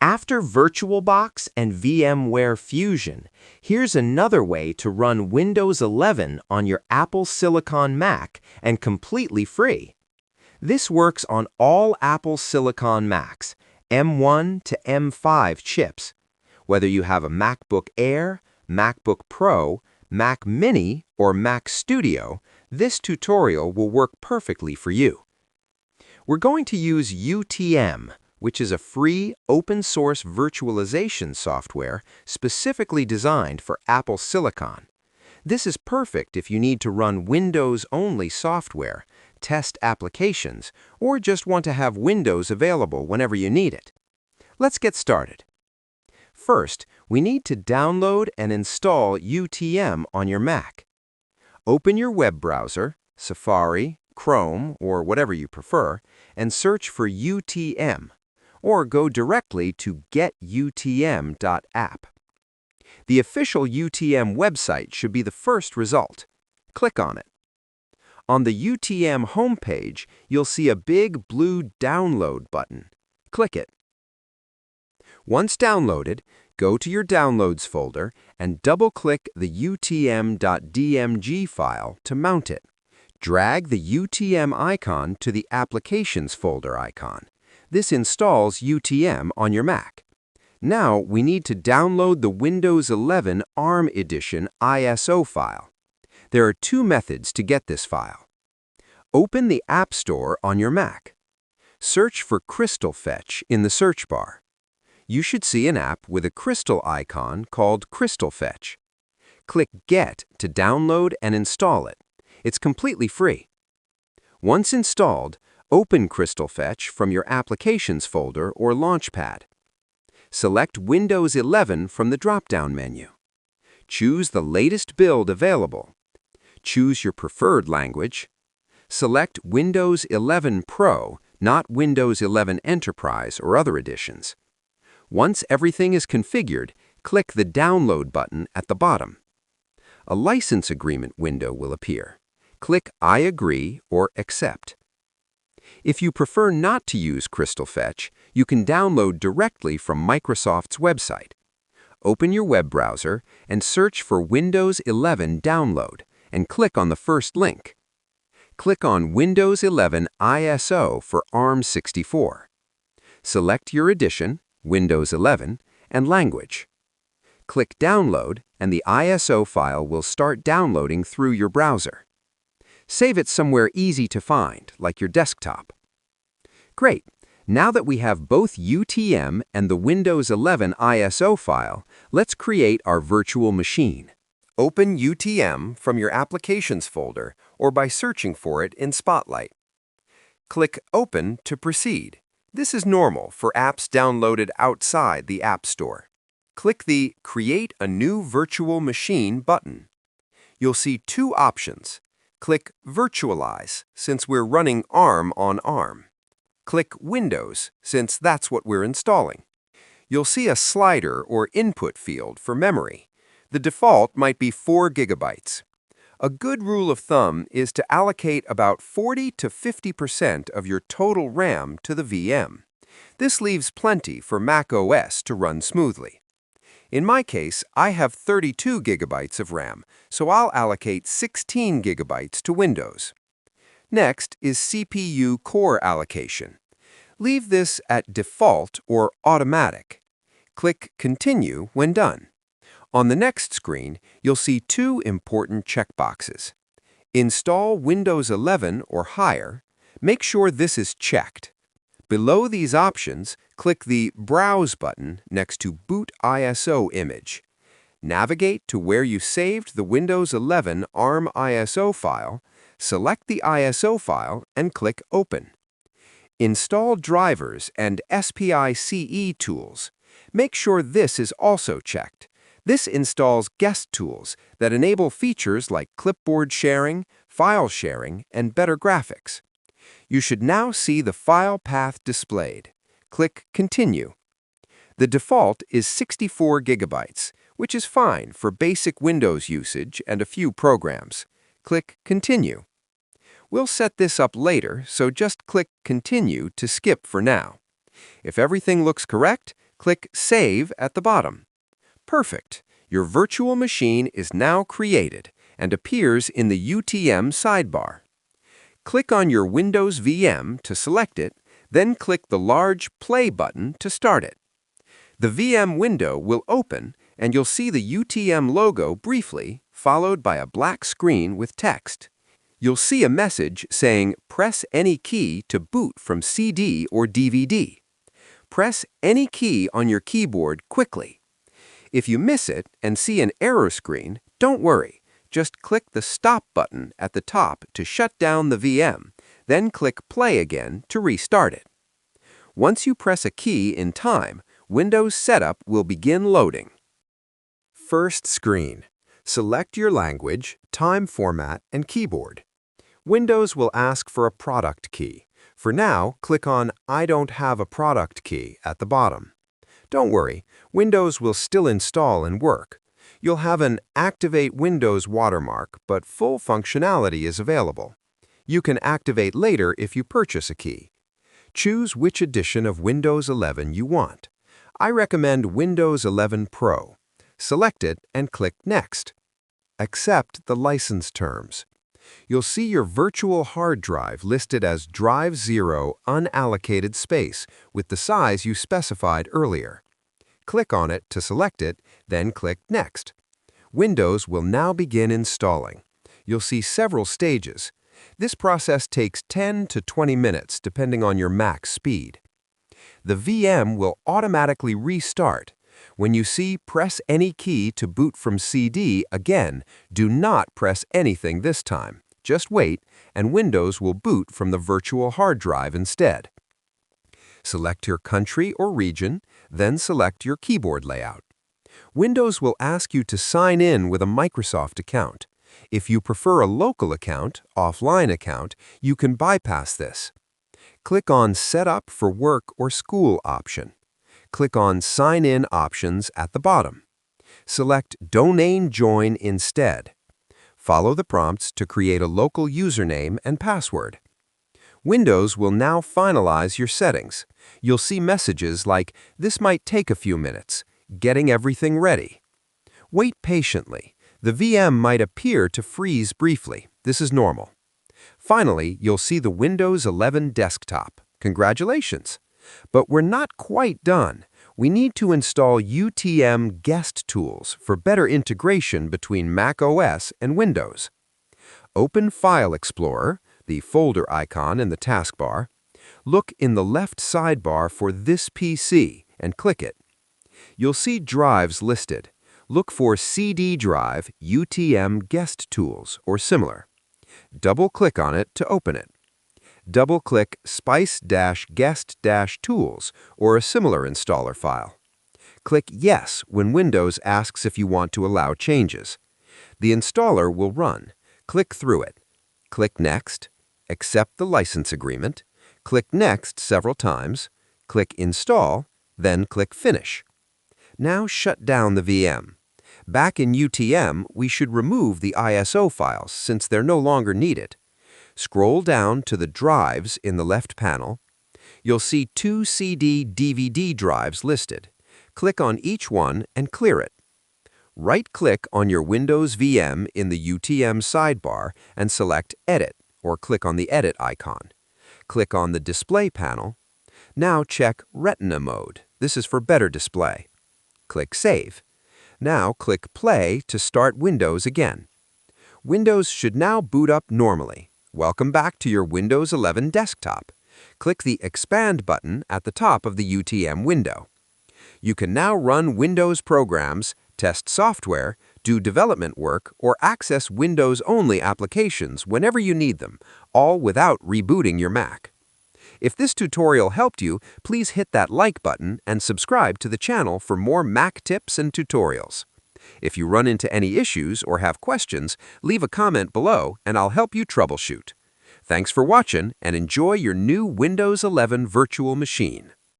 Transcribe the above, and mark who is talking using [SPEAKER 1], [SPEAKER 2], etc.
[SPEAKER 1] After VirtualBox and VMware Fusion, here's another way to run Windows 11 on your Apple Silicon Mac and completely free. This works on all Apple Silicon Macs, M1 to M5 chips. Whether you have a MacBook Air, MacBook Pro, Mac Mini, or Mac Studio, this tutorial will work perfectly for you. We're going to use UTM, which is a free, open-source virtualization software specifically designed for Apple Silicon. This is perfect if you need to run Windows-only software, test applications, or just want to have Windows available whenever you need it. Let's get started. First, we need to download and install UTM on your Mac. Open your web browser, Safari, Chrome, or whatever you prefer, and search for UTM, or go directly to getutm.app. The official UTM website should be the first result. Click on it. On the UTM homepage, you'll see a big blue Download button. Click it. Once downloaded, go to your Downloads folder and double-click the utm.dmg file to mount it. Drag the UTM icon to the Applications folder icon. This installs UTM on your Mac. Now we need to download the Windows 11 ARM Edition ISO file. There are two methods to get this file. Open the App Store on your Mac. Search for Crystal Fetch in the search bar. You should see an app with a crystal icon called Crystal Fetch. Click Get to download and install it. It's completely free. Once installed, open Crystal Fetch from your Applications folder or Launchpad. Select Windows 11 from the drop-down menu. Choose the latest build available. Choose your preferred language. Select Windows 11 Pro, not Windows 11 Enterprise or other editions. Once everything is configured, click the Download button at the bottom. A license agreement window will appear. Click I agree or accept. If you prefer not to use Crystal Fetch, you can download directly from Microsoft's website. Open your web browser and search for Windows 11 Download and click on the first link. Click on Windows 11 ISO for ARM64. Select your edition, Windows 11, and language. Click Download and the ISO file will start downloading through your browser. Save it somewhere easy to find, like your desktop. Great! Now that we have both UTM and the Windows 11 ISO file, let's create our virtual machine. Open UTM from your Applications folder or by searching for it in Spotlight. Click Open to proceed. This is normal for apps downloaded outside the App Store. Click the Create a New Virtual Machine button. You'll see two options. Click Virtualize, since we're running ARM on ARM. Click Windows, since that's what we're installing. You'll see a slider or input field for memory. The default might be 4 GB. A good rule of thumb is to allocate about 40 to 50% of your total RAM to the VM. This leaves plenty for Mac OS to run smoothly. In my case, I have 32 GB of RAM, so I'll allocate 16 GB to Windows. Next is CPU core allocation. Leave this at default or automatic. Click Continue when done. On the next screen, you'll see two important checkboxes. Install Windows 11 or higher. Make sure this is checked. Below these options, click the Browse button next to Boot ISO image. Navigate to where you saved the Windows 11 ARM ISO file, select the ISO file, and click Open. Install drivers and SPI-CE tools. Make sure this is also checked. This installs guest tools that enable features like clipboard sharing, file sharing, and better graphics. You should now see the file path displayed. Click Continue. The default is 64 GB, which is fine for basic Windows usage and a few programs. Click Continue. We'll set this up later, so just click Continue to skip for now. If everything looks correct, Click Save at the bottom. Perfect! Your virtual machine is now created and appears in the UTM sidebar. Click on your Windows VM to select it, then click the large Play button to start it. The VM window will open and you'll see the UTM logo briefly, followed by a black screen with text. You'll see a message saying, "Press any key to boot from CD or DVD." Press any key on your keyboard quickly. If you miss it and see an error screen, don't worry. Just click the Stop button at the top to shut down the VM, then click Play again to restart it. Once you press a key in time, Windows Setup will begin loading. First screen. Select your language, time format, and keyboard. Windows will ask for a product key. For now, click on I don't have a product key at the bottom. Don't worry, Windows will still install and work. You'll have an Activate Windows watermark, but full functionality is available. You can activate later if you purchase a key. Choose which edition of Windows 11 you want. I recommend Windows 11 Pro. Select it and click Next. Accept the license terms. You'll see your virtual hard drive listed as Drive 0 unallocated space with the size you specified earlier. Click on it to select it, then click Next. Windows will now begin installing. You'll see several stages. This process takes 10 to 20 minutes depending on your Mac speed. The VM will automatically restart. When you see Press any key to boot from CD again, do not press anything this time. Just wait, and Windows will boot from the virtual hard drive instead. Select your country or region, then select your keyboard layout. Windows will ask you to sign in with a Microsoft account. If you prefer a local account, offline account, you can bypass this. Click on Set up for Work or School option. Click on Sign In options at the bottom. Select Domain Join instead. Follow the prompts to create a local username and password. Windows will now finalize your settings. You'll see messages like, "This might take a few minutes. Getting everything ready." Wait patiently. The VM might appear to freeze briefly. This is normal. Finally, you'll see the Windows 11 desktop. Congratulations! But we're not quite done. We need to install UTM guest tools for better integration between Mac OS and Windows. Open File Explorer, the folder icon in the taskbar. Look in the left sidebar for This PC and click it. You'll see drives listed. Look for CD drive UTM guest tools or similar. Double-click on it to open it. Double-click Spice-Guest-Tools or a similar installer file. Click Yes when Windows asks if you want to allow changes. The installer will run. Click through it. Click Next. Accept the license agreement. Click Next several times. Click Install, then click Finish. Now shut down the VM. Back in UTM, we should remove the ISO files since they're no longer needed. Scroll down to the drives in the left panel. You'll see 2 CD/DVD drives listed. Click on each one and clear it. Right-click on your Windows VM in the UTM sidebar and select Edit, or click on the Edit icon. Click on the Display panel. Now check Retina mode. This is for better display. Click Save. Now click Play to start Windows again. Windows should now boot up normally. Welcome back to your Windows 11 desktop. Click the Expand button at the top of the UTM window. You can now run Windows programs, test software, do development work, or access Windows-only applications whenever you need them, all without rebooting your Mac. If this tutorial helped you, please hit that like button and subscribe to the channel for more Mac tips and tutorials. If you run into any issues or have questions, leave a comment below and I'll help you troubleshoot. Thanks for watching and enjoy your new Windows 11 virtual machine.